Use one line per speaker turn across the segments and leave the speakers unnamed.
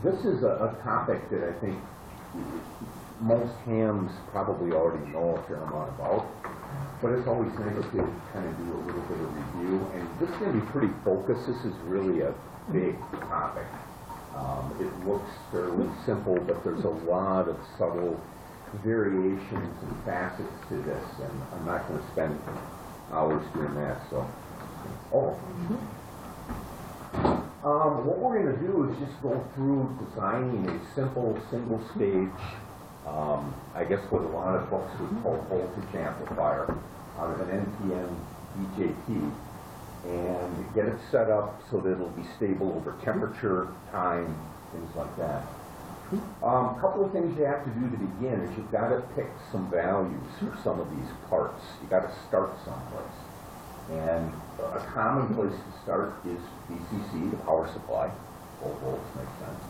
This is a topic that I think most hams probably already know a fair amount about, but it's always nice to kind of do a little bit of review. And this is going to be pretty focused. This is really a big topic. It looks fairly simple, but there's a lot of subtle variations and facets to this, and I'm not going to spend hours doing that. So, what we're going to do is just go through designing a simple single-stage, I guess what a lot of folks would call voltage amplifier out of an NPN BJT, and get it set up so that it'll be stable over temperature, time, things like that. A couple of things you have to do to begin is you've got to pick some values for some of these parts. You've got to start someplace. And a common place to start is VCC, the power supply. 12 volts makes sense.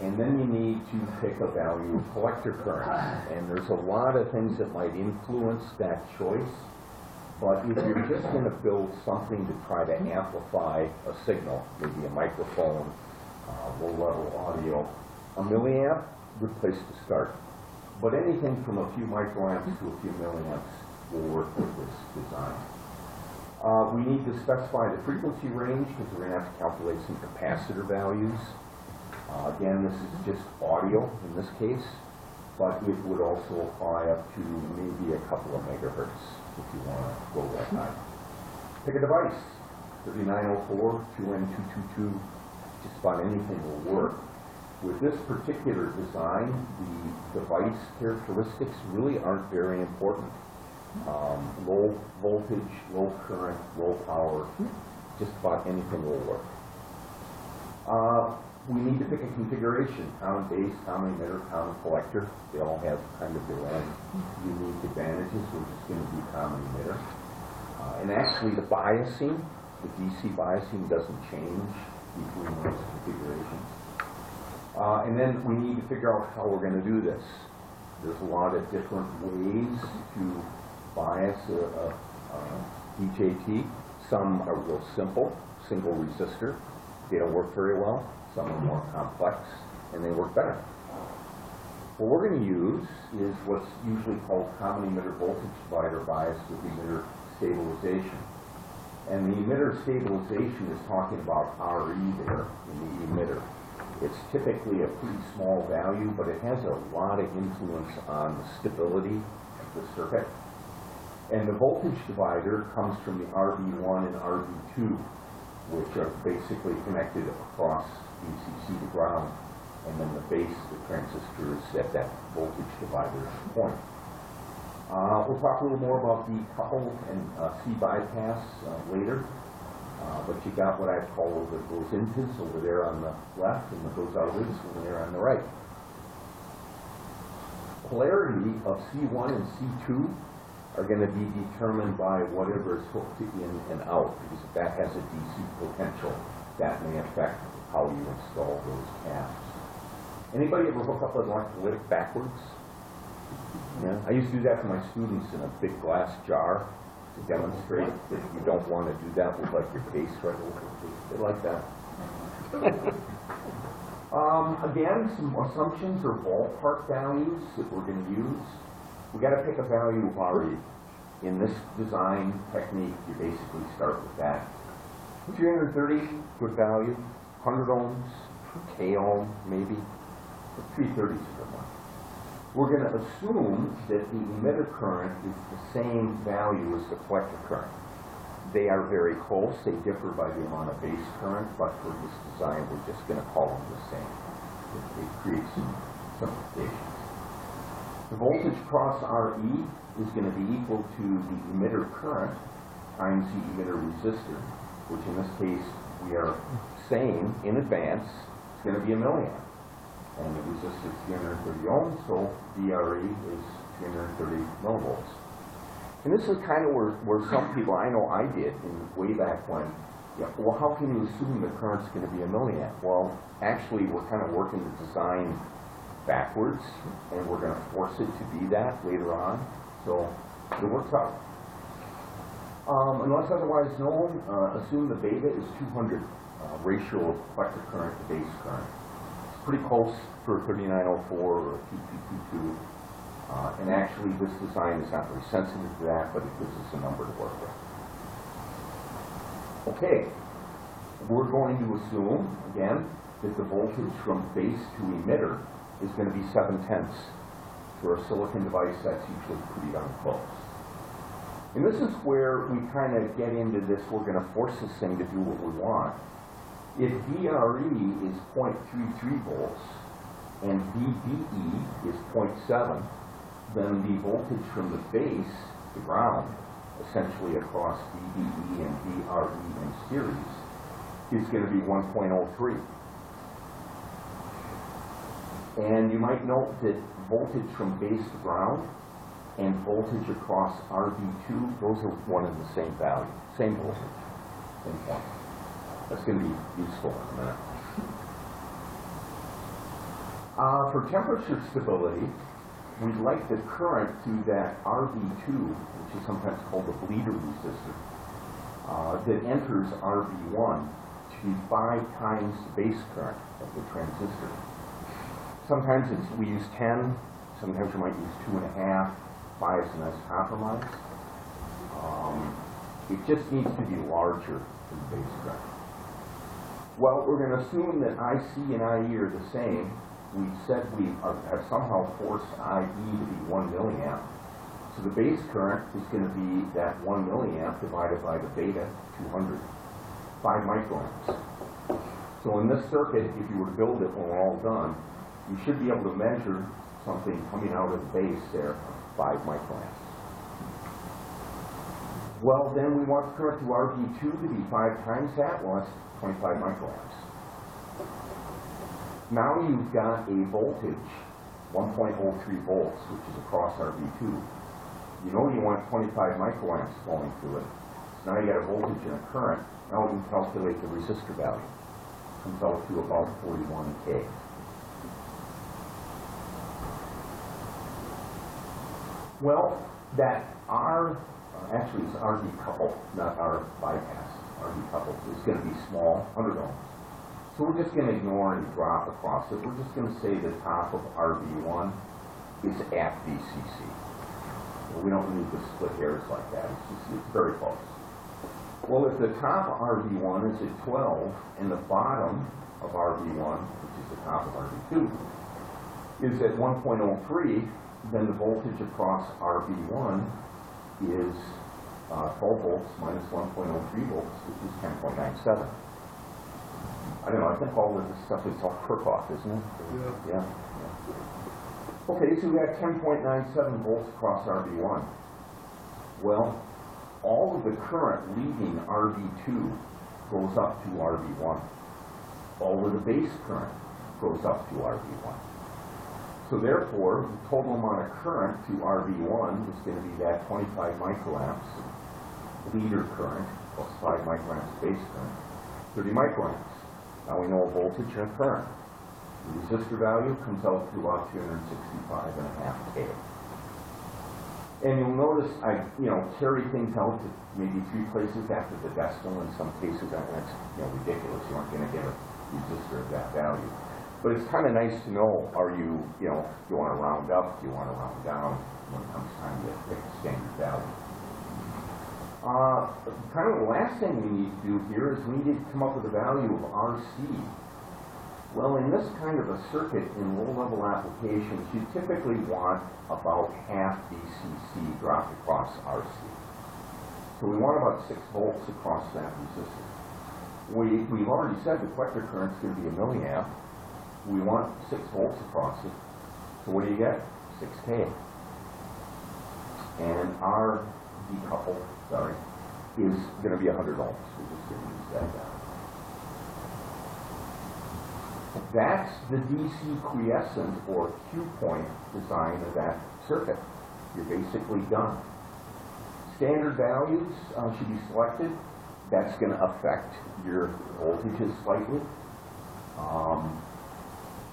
And then you need to pick a value of collector current. And there's a lot of things that might influence that choice. But if you're just going to build something to try to amplify a signal, maybe a microphone, low-level audio, a milliamp, good place to start. But anything from a few microamps to a few milliamps will work with this design. We need to specify the frequency range because we're going to have to calculate some capacitor values. Again, this is just audio in this case, but it would also apply up to maybe a couple of megahertz if you want to go that high. Pick a device, 3904, 2N222, just about anything will work. With this particular design, the device characteristics really aren't very important. Low voltage, low current, low power, just about anything will work. We need to pick a configuration, common base, common emitter, common collector. They all have kind of their own unique advantages. We're just going to do common emitter. And actually the biasing, the DC biasing doesn't change between those configurations. And then we need to figure out how we're going to do this. There's a lot of different ways to bias a BJT. Some are real simple, single resistor. They don't work very well. Some are more complex, and they work better. What we're going to use is what's usually called common emitter voltage divider bias with emitter stabilization. And the emitter stabilization is talking about RE there in the emitter. It's typically a pretty small value, but it has a lot of influence on the stability of the circuit. And the voltage divider comes from the RB1 and RB2, which are basically connected across VCC to ground, and then the base of the transistor is at that voltage divider point. We'll talk a little more about the coupled and C bypass later. But you got what I call those inputs over there on the left and those outputs over there on the right. Polarity of C1 and C2 are going to be determined by whatever is hooked in and out, because if that has a DC potential, that may affect how you install those caps. Anybody ever hook up an electrolytic backwards? Yeah, I used to do that for my students in a big glass jar to demonstrate that you don't want to do that with like your case right over. They like that. Again, some assumptions or ballpark values that we're going to use. We got to pick a value of RE. In this design technique, you basically start with that. 330, good value. 100 ohms, K ohm maybe. 330 is a good one. We're going to assume that the emitter current is the same value as the collector current. They are very close. They differ by the amount of base current, but for this design, we're just going to call them the same. It creates some simplifications. The voltage across RE is going to be equal to the emitter current times the emitter resistor, which in this case we are saying in advance is going to be a milliamp. And the resistor is 330 ohms, so VRE is 330 millivolts. And this is kind of where some people, I know I did way back when, well, how can you assume the current's going to be a milliamp? Well, actually, we're kind of working the design backwards, and we're going to force it to be that later on. So it works out. Unless otherwise known, assume the beta is 200 ratio of collector current to base current. It's pretty close for a 3904 or a 2222. And actually, this design is not very sensitive to that, but it gives us a number to work with. Okay, we're going to assume, again, that the voltage from base to emitter is going to be 7/10. For a silicon device, that's usually pretty darn close. And this is where we kind of get into this, we're going to force this thing to do what we want. If VRE is 0.33 volts and VBE is 0.7, then the voltage from the base to ground, essentially across VBE and VRE in series, is going to be 1.03. And you might note that voltage from base to ground and voltage across RB2, those are one and the same value, same voltage, same point. That's going to be useful in a minute. For temperature stability, we'd like the current to that RB2, which is sometimes called the bleeder resistor, that enters RB1 to be 5 times the base current of the transistor. Sometimes we use 10, sometimes we might use 2.5. 5 is a nice compromise. It just needs to be larger than the base current. Well, we're going to assume that IC and IE are the same. We said we have somehow forced IE to be 1 milliamp. So the base current is going to be that 1 milliamp divided by the beta 200, 5 microamps. So in this circuit, if you were to build it when we're all done, you should be able to measure something coming out of the base there of 5 microamps. Well, then we want the current to RB2 to be 5 times that. Well, that's 25 microamps. Now you've got a voltage, 1.03 volts, which is across RB2. You know you want 25 microamps flowing through it. So now you got a voltage and a current. Now we can calculate the resistor value. It comes out to about 41K. Well, that R, actually it's RB coupled, not R bypass. RB coupled is going to be small, 100 ohms. So we're just going to ignore any drop across it. We're just going to say the top of RB1 is at VCC. Well, we don't need to split hairs like that. It's very close. Well, if the top of RB1 is at 12 and the bottom of RB1, which is the top of RB2, is at 1.03, then the voltage across RB1 is 12 volts minus 1.03 volts, which is 10.97. I don't know, I think all of this stuff is all Kirchhoff, isn't it? Yeah. Okay, so we have 10.97 volts across RB1. Well, all of the current leaving RB2 goes up to RB1. All of the base current goes up to RB1. So therefore, the total amount of current to RB1 is going to be that 25 microamps leader current plus 5 microamps base current, 30 microamps. Now we know a voltage and a current. The resistor value comes out to about 265.5 K. And you'll notice I, carry things out to maybe 3 places after the decimal. In some cases, that's ridiculous. You aren't going to get a resistor of that value. But it's kind of nice to know, are you, do you want to round up, do you want to round down when it comes time to pick a standard value. Kind of the last thing we need to do here is we need to come up with a value of RC. Well, in this kind of a circuit in low-level applications, you typically want about half VCC dropped across RC. So we want about 6 volts across that resistor. We've already said the collector current is going to be a milliamp. We want 6 volts across it. So what do you get? 6K. And our decoupled, is going to be 100 ohms. We're just going to use that value. That's the DC quiescent or Q point design of that circuit. You're basically done. Standard values should be selected. That's going to affect your voltages slightly.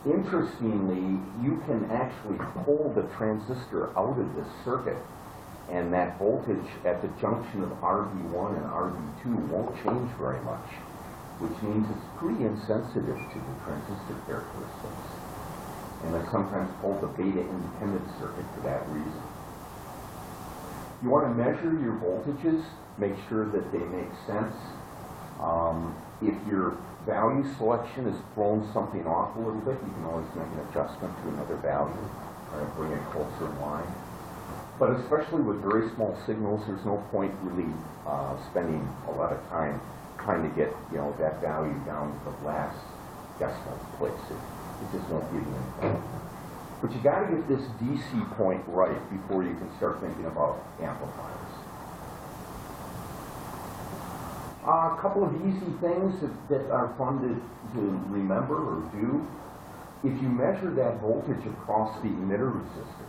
Interestingly, you can actually pull the transistor out of this circuit, and that voltage at the junction of RB1 and RB2 won't change very much. which means it's pretty insensitive to the transistor characteristics. And it's sometimes called the beta-independent circuit for that reason. You want to measure your voltages, make sure that they make sense. If your value selection has thrown something off a little bit, you can always make an adjustment to another value, try to bring it closer in line. But especially with very small signals, there's no point really spending a lot of time trying to get that value down to the last decimal place. It just won't give you anything. But you got to get this DC point right before you can start thinking about amplifiers. A couple of easy things that are fun to remember or do. If you measure that voltage across the emitter resistor,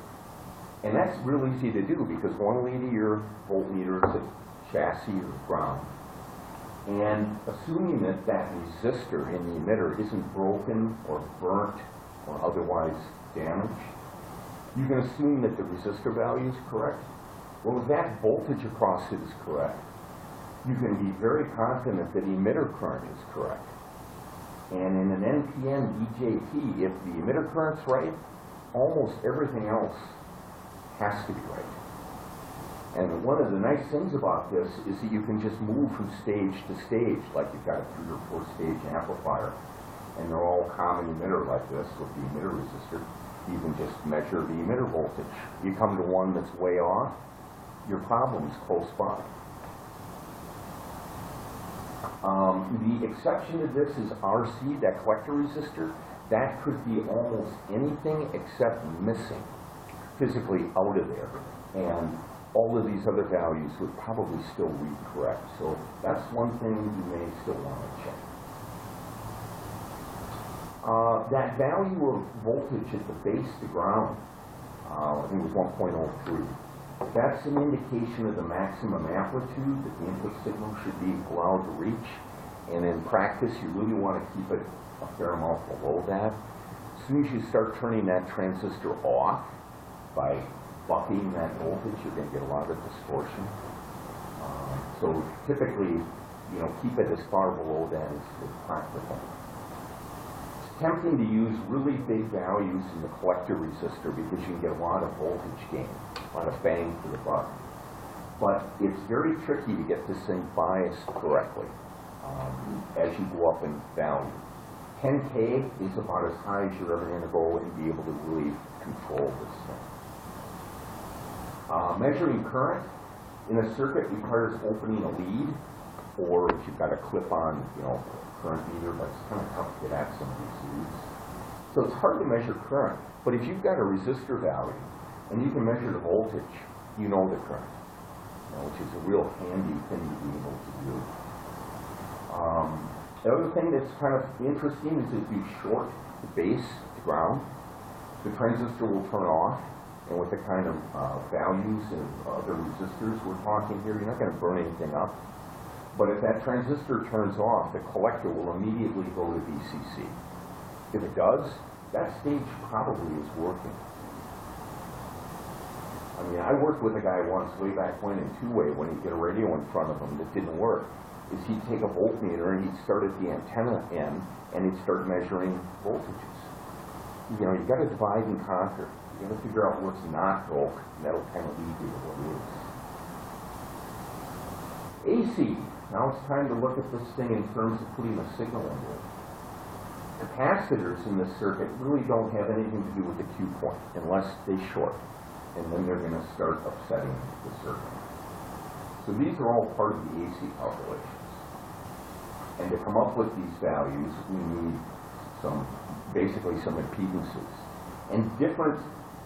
and that's real easy to do because one lead of your voltmeter is a chassis or ground, and assuming that that resistor in the emitter isn't broken or burnt or otherwise damaged, you can assume that the resistor value is correct. Well, if that voltage across it is correct, you can be very confident that emitter current is correct. And in an NPN BJT, if the emitter current's right, almost everything else has to be right. And one of the nice things about this is that you can just move from stage to stage, like you've got a 3 or 4 stage amplifier, and they're all common emitter like this with the emitter resistor. You can just measure the emitter voltage. You come to one that's way off, your problem's close by. The exception to this is RC, that collector resistor. That could be almost anything except missing, physically out of there. And all of these other values would probably still read correct. So that's one thing you may still want to check. That value of voltage at the base to ground, I think it was 1.03. That's an indication of the maximum amplitude that the input signal should be allowed to reach. And in practice, you really want to keep it a fair amount below that. As soon as you start turning that transistor off by bucking that voltage, you're going to get a lot of distortion. So typically, keep it as far below that as practical. It's tempting to use really big values in the collector resistor because you can get a lot of voltage gain, a lot of bang for the buck. But it's very tricky to get this thing biased correctly as you go up in value. 10K is about as high as you're ever going to go and be able to really control this thing. Measuring current in a circuit requires opening a lead, or if you've got a clip-on, current meter, but it's kind of tough to get at some of these leads. So it's hard to measure current, but if you've got a resistor value and you can measure the voltage, you know the current, which is a real handy thing to be able to do. The other thing that's kind of interesting is if you short the base to ground, the transistor will turn off. And with the kind of values and other resistors we're talking here, you're not going to burn anything up. But if that transistor turns off, the collector will immediately go to VCC. If it does, that stage probably is working. I mean, I worked with a guy once way back when in two-way when he'd get a radio in front of him that didn't work. Is he'd take a voltmeter and he'd start at the antenna end and he'd start measuring voltages. You've got to divide and conquer. You got to figure out what's not broke, and that'll kind of lead you to what is. AC. Now it's time to look at this thing in terms of putting a signal into it. Capacitors in this circuit really don't have anything to do with the Q point unless they short, and then they're going to start upsetting the circuit. So these are all part of the AC calculations. And to come up with these values, we need basically some impedances. And different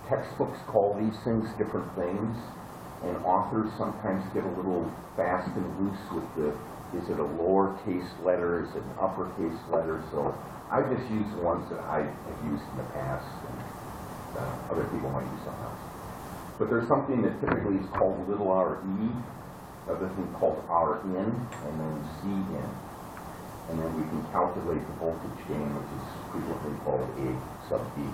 textbooks call these things different things, and authors sometimes get a little fast and loose with is it a lowercase letter, is it an uppercase letter? So I just use the ones that I have used in the past, and other people might use something else. But there's something that typically is called little r e, another thing called r in, and then c in. And then we can calculate the voltage gain, which is frequently called A sub B.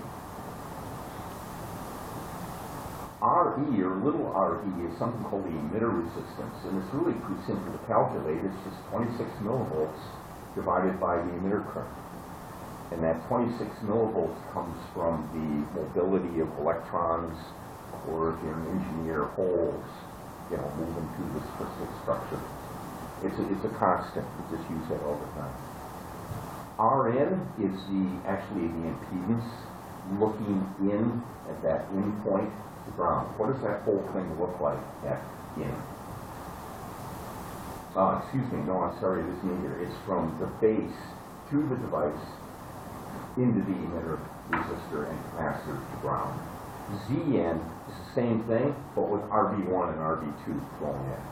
RE, or little RE, is something called the emitter resistance, and it's really pretty simple to calculate. It's just 26 millivolts divided by the emitter current. And that 26 millivolts comes from the mobility of electrons, or if you're an engineer, holes, moving through this crystal structure. It's a constant. We just use that all the time. Rn is actually the impedance looking in at that in point to ground. What does that whole thing look like at in? Excuse me, no, I'm sorry, this meter. It's from the base to the device into the emitter resistor and capacitor to ground. Zn is the same thing, but with RB1 and RB2 going in.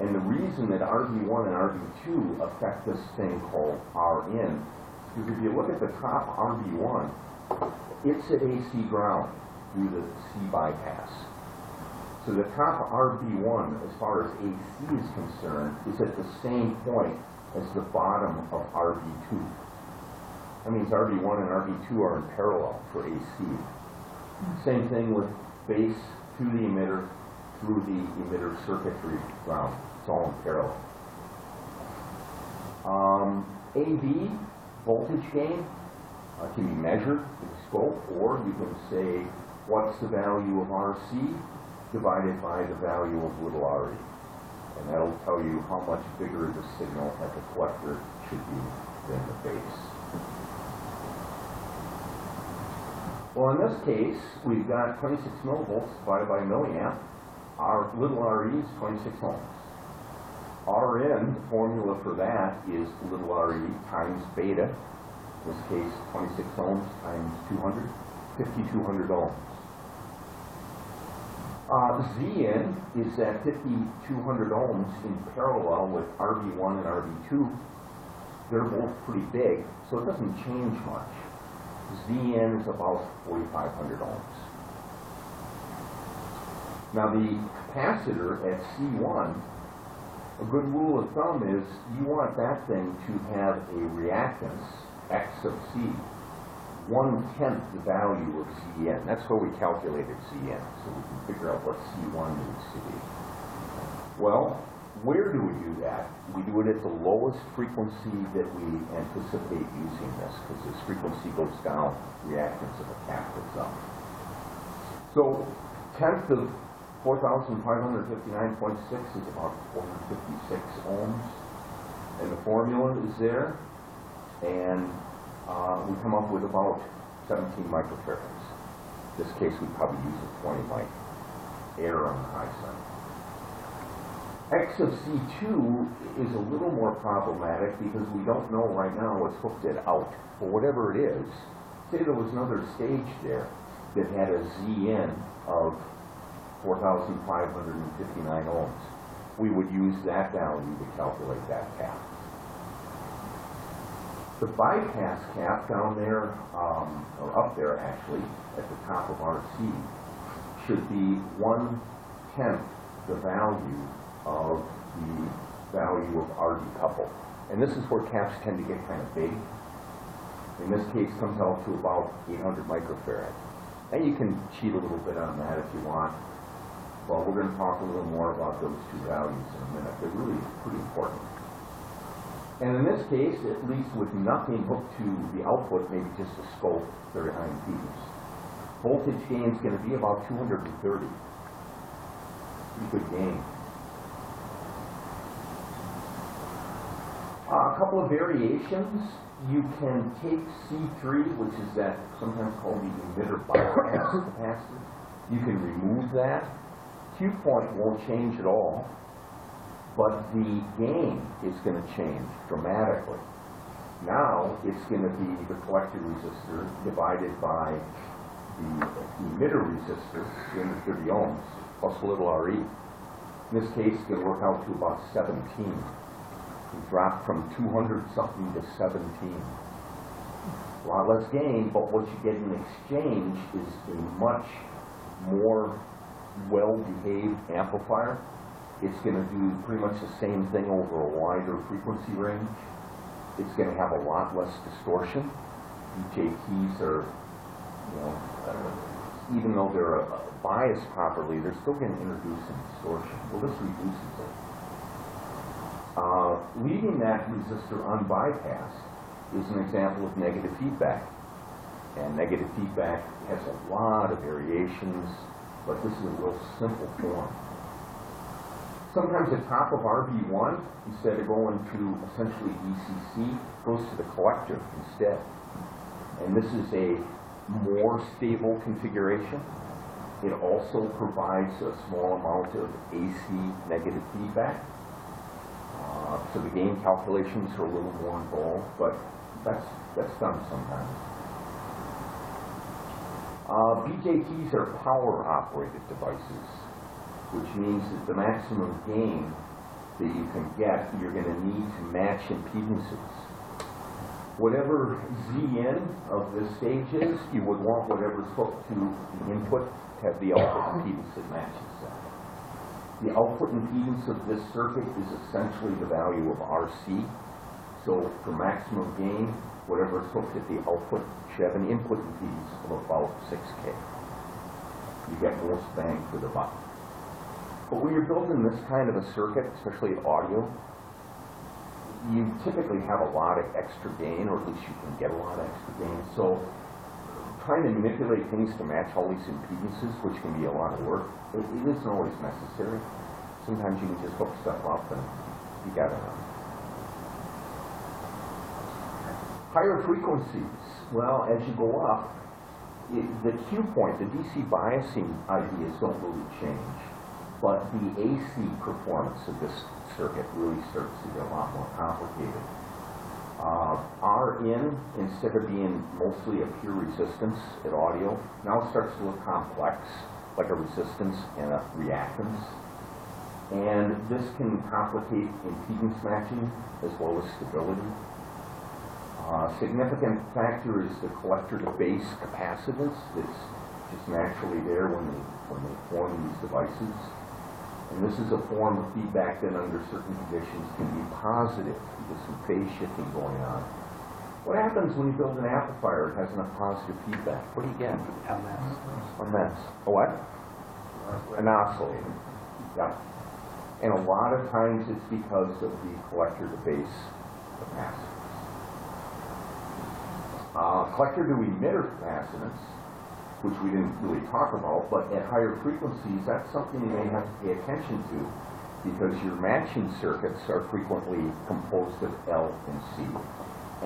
And the reason that RB1 and RB2 affect this thing called Rn is if you look at the top RB1, it's at AC ground through the C bypass. So the top RB1, as far as AC is concerned, is at the same point as the bottom of RB2. That means RB1 and RB2 are in parallel for AC. Same thing with base to the emitter through the emitter circuitry ground. It's all in parallel. AV, voltage gain, can be measured with scope, or you can say, what's the value of RC divided by the value of little re. And that'll tell you how much bigger the signal at the collector should be than the base. Well, in this case, we've got 26 millivolts divided by a milliamp. Our little re is 26 ohms. Rn, the formula for that is little re times beta. In this case, 26 ohms times 200, 5,200 ohms. Zn is at 5,200 ohms in parallel with RB1 and RB2. They're both pretty big, so it doesn't change much. Zn is about 4,500 ohms. Now the capacitor at C1, a good rule of thumb is you want that thing to have a reactance, X of C, 1/10 the value of Zn. That's where we calculated Zn, so we can figure out what C1 needs to be. Well, where do we do that? We do it at the lowest frequency that we anticipate using this, because as frequency goes down, reactance of the cap goes up. So, 10th of 4,559.6 is about 456 ohms, and the formula is there, and we come up with about 17 microfarads. In this case, we probably use a 20 mic, air on the high side. X of C2 is a little more problematic because we don't know right now what's hooked it out. But whatever it is, say there was another stage there that had a Zn of 4,559 ohms. We would use that value to calculate that cap. The bypass cap down there, or up there actually, at the top of RC, should be 1/10 the value of the value of RD couple. And this is where caps tend to get kind of big. In this case, comes out to about 800 microfarad. And you can cheat a little bit on that if you want. Well, we're going to talk a little more about those two values in a minute. They're really pretty important. And in this case, at least with nothing hooked to the output, maybe just a scope, very high impedance, voltage gain is going to be about 230. Pretty good gain. A couple of variations. You can take C3, which is that sometimes called the emitter bypass capacitor. You can remove that. Q point won't change at all, but the gain is going to change dramatically. Now it's going to be the collector resistor divided by the emitter resistor, 330 ohms, plus a little Re. In this case, it's going to work out to about 17. We dropped from 200 something to 17. A lot less gain, but what you get in exchange is a much more well-behaved amplifier. It's going to do pretty much the same thing over a wider frequency range. It's going to have a lot less distortion. BJTs are, even though they're biased properly, they're still going to introduce some distortion. Well, this reduces it. Leaving that resistor unbypassed is an example of negative feedback. And negative feedback has a lot of variations, but this is a real simple form. Sometimes the top of RB1, instead of going to essentially DCC, goes to the collector instead. And this is a more stable configuration. It also provides a small amount of AC negative feedback. So the gain calculations are a little more involved, but that's done sometimes. BJTs are power-operated devices, which means that the maximum gain that you can get, you're going to need to match impedances. Whatever Z-in of this stage is, you would want whatever's hooked to the input to have the output impedance that matches that. The output impedance of this circuit is essentially the value of RC. So for maximum gain, whatever is hooked at the output should have an input impedance of about 6K. You get most bang for the buck. But when you're building this kind of a circuit, especially audio, you typically have a lot of extra gain, or at least you can get a lot of extra gain. So trying to manipulate things to match all these impedances, which can be a lot of work, it isn't always necessary. Sometimes you can just hook stuff up and you got it. Higher frequencies. Well, as you go up, the cue point, the DC biasing ideas don't really change, but the AC performance of this circuit really starts to get a lot more complicated. Rin, instead of being mostly a pure resistance at audio, now starts to look complex, like a resistance and a reactance. And this can complicate impedance matching as well as stability. Significant factor is the collector to base capacitance that's just naturally there when they form these devices. And this is a form of feedback that under certain conditions can be positive. There's some phase shifting going on. What happens when you build an amplifier that has enough positive feedback? What do you get? A mess. A what? An oscillator. Yeah. And a lot of times it's because of the collector to base capacitance. Collector to emitter capacitance, which we didn't really talk about, but at higher frequencies, that's something you may have to pay attention to, because your matching circuits are frequently composed of L and C.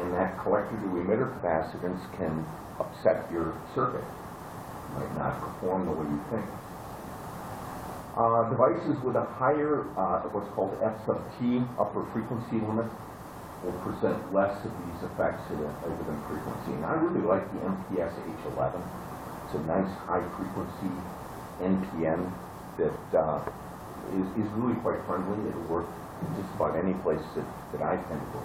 And that collector to emitter capacitance can upset your circuit. It might not perform the way you think. Devices with a higher, what's called F sub T, upper frequency limit, will present less of these effects at a given frequency. And I really like the MPS H11. It's a nice high frequency NPN that is really quite friendly. It'll work in just about any place that I tend to go.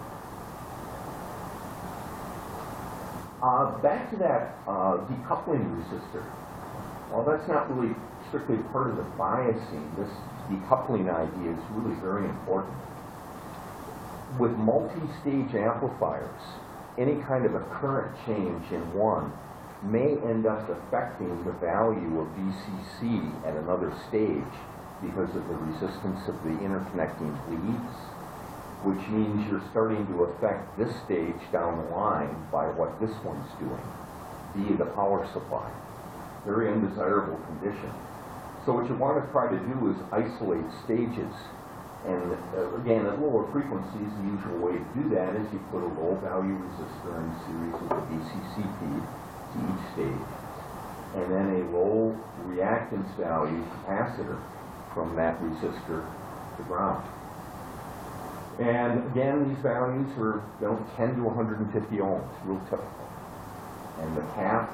Back to that decoupling resistor. Well, that's not really strictly part of the biasing. This decoupling idea is really very important. With multi-stage amplifiers, any kind of a current change in one may end up affecting the value of VCC at another stage because of the resistance of the interconnecting leads, which means you're starting to affect this stage down the line by what this one's doing via the power supply. Very undesirable condition. So what you want to try to do is isolate stages. And again, at lower frequencies, the usual way to do that is you put a low value resistor in series with a VCC feed to each stage, and then a low reactance value capacitor from that resistor to ground. And again, these values are 10 to 150 ohms, real typical. And the cap,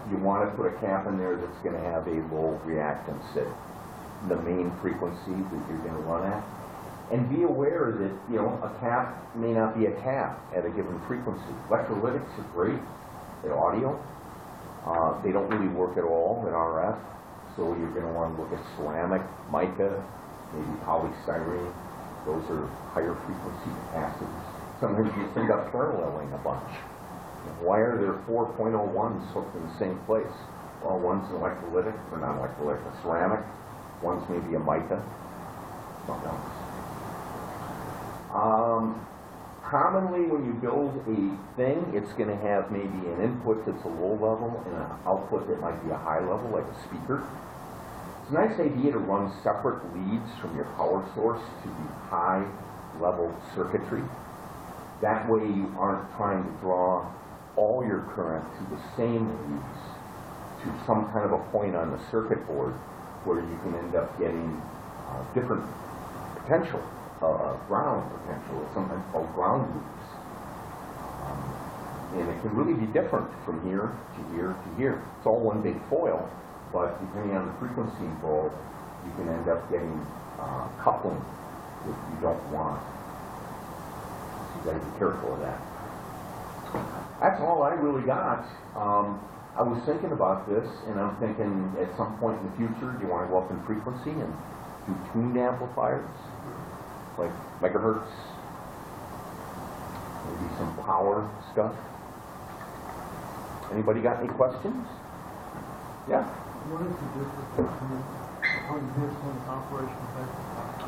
you want to put a cap in there that's going to have a low reactance at the main frequency that you're going to run at. And be aware that, a cap may not be a cap at a given frequency. Electrolytics are great at audio. They don't really work at all in RF. So you're going to want to look at ceramic, mica, maybe polystyrene. Those are higher frequency capacitors. Sometimes you just end up paralleling a bunch. Why are there 4.01s hooked in the same place? Well, one's an electrolytic, or not electrolytic, a ceramic. One's maybe a mica, something else. Commonly, when you build a thing, it's going to have maybe an input that's a low level and an output that might be a high level, like a speaker. It's a nice idea to run separate leads from your power source to the high level circuitry. That way you aren't trying to draw all your current to the same leads to some kind of a point on the circuit board where you can end up getting different potential, ground potential, or sometimes called ground loops. And it can really be different from here to here to here. It's all one big foil, but depending on the frequency involved, you can end up getting coupling that you don't want. So you got to be careful of that. That's all I really got. I was thinking about this, and I'm thinking at some point in the future, do you want to go up in frequency and do tuned amplifiers, like megahertz, maybe some power stuff? Anybody got any questions? Yeah?
What is the difference between this and operation factor?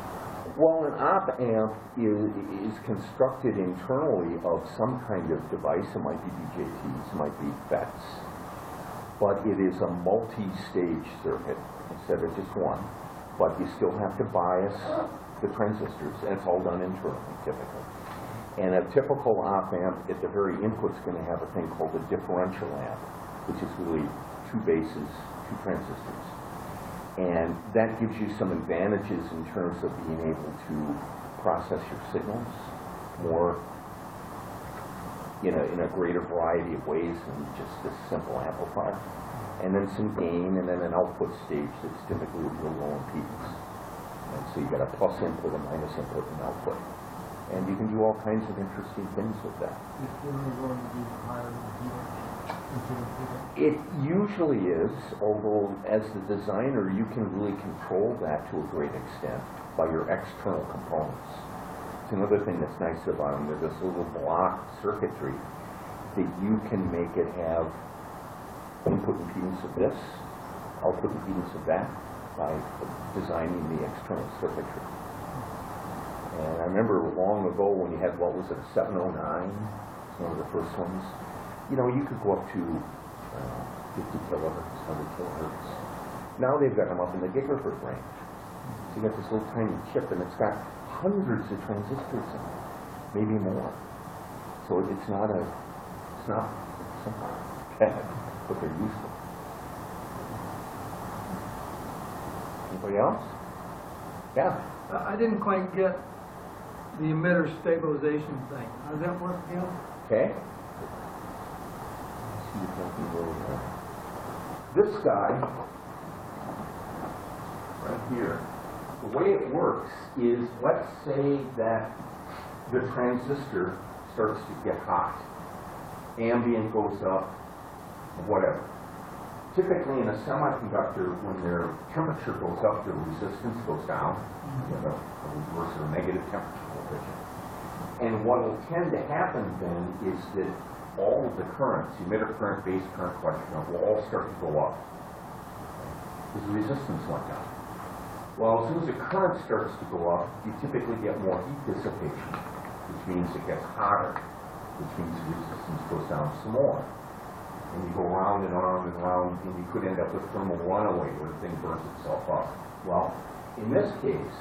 Well, an op-amp is constructed internally of some kind of device. It might be BJTs, it might be FETs, but it is a multi-stage circuit instead of just one. But you still have to bias the transistors, and it's all done internally, typically. And a typical op-amp at the very input is going to have a thing called a differential amp, which is really two bases, two transistors. And that gives you some advantages in terms of being able to process your signals more in a greater variety of ways than just this simple amplifier. And then some gain, and then an output stage that's typically real low impedance. And so you got a plus input, a minus input, and output. And you can do all kinds of interesting things with that.
It's generally going to be higher than
It usually is, although as the designer you can really control that to a great extent by your external components. It's another thing that's nice about them. There's this little block circuitry that you can make it have input impedance of this, output impedance of that, by designing the external circuitry. And I remember long ago when you had, what was it, a 709, one of the first ones. You know, you could go up to 50 kilohertz, 100 kilohertz. Now they've got them up in the gigahertz range. So you got this little tiny chip, and it's got hundreds of transistors in it, maybe more. So it's not simple, but they're useful. Anybody else? Yeah.
I didn't quite get the emitter stabilization thing. How does that work again?
Okay. This guy, right here, the way it works is, let's say that the transistor starts to get hot. Ambient goes up, whatever. Typically in a semiconductor, when their temperature goes up, their resistance goes down. You have a reverse or negative temperature coefficient. And what will tend to happen then is that all of the currents, emitter current, base current, collector current, will all start to go up because the resistance went down. Well, as soon as the current starts to go up, you typically get more heat dissipation, which means it gets hotter, which means the resistance goes down some more. And you go round and round and round, and you could end up with thermal runaway where the thing burns itself up. Well, in this case,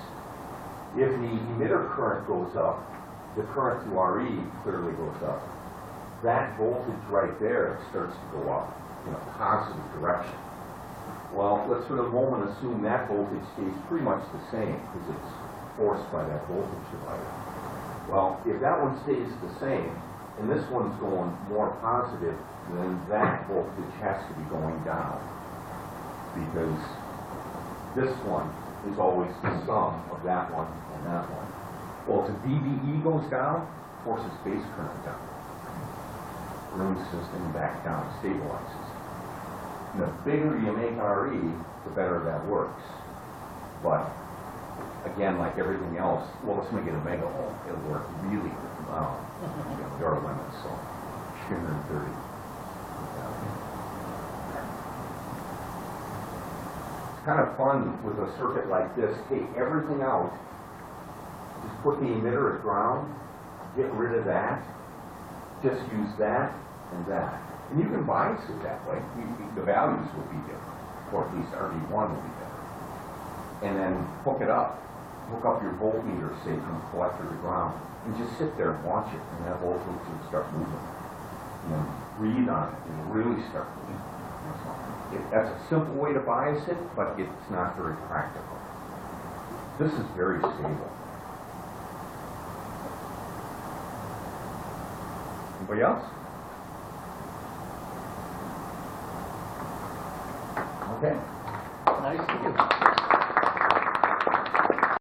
if the emitter current goes up, the current to RE clearly goes up. That voltage right there starts to go up in a positive direction. Well, let's for the moment assume that voltage stays pretty much the same because it's forced by that voltage divider. Well, if that one stays the same and this one's going more positive, then that voltage has to be going down because this one is always the sum of that one and that one. Well, if the VBE goes down, forces base current down. Brings the system back down, stabilizes. And the bigger you make RE, the better that works. But again, like everything else, well, let's make it a mega ohm. It'll work really well. There are limits, so 230. It's kind of fun with a circuit like this. Take everything out, just put the emitter at ground, get rid of that, just use that and that. And you can bias it that way. The values will be different, or at least RD1 will be different. And then hook it up. Hook up your voltmeter, say, from collector to ground, and just sit there and watch it, and that voltage will start moving. And then breathe on it, and really start moving. That's a simple way to bias it, but it's not very practical. This is very stable. Anybody else? Okay.
Nice to you.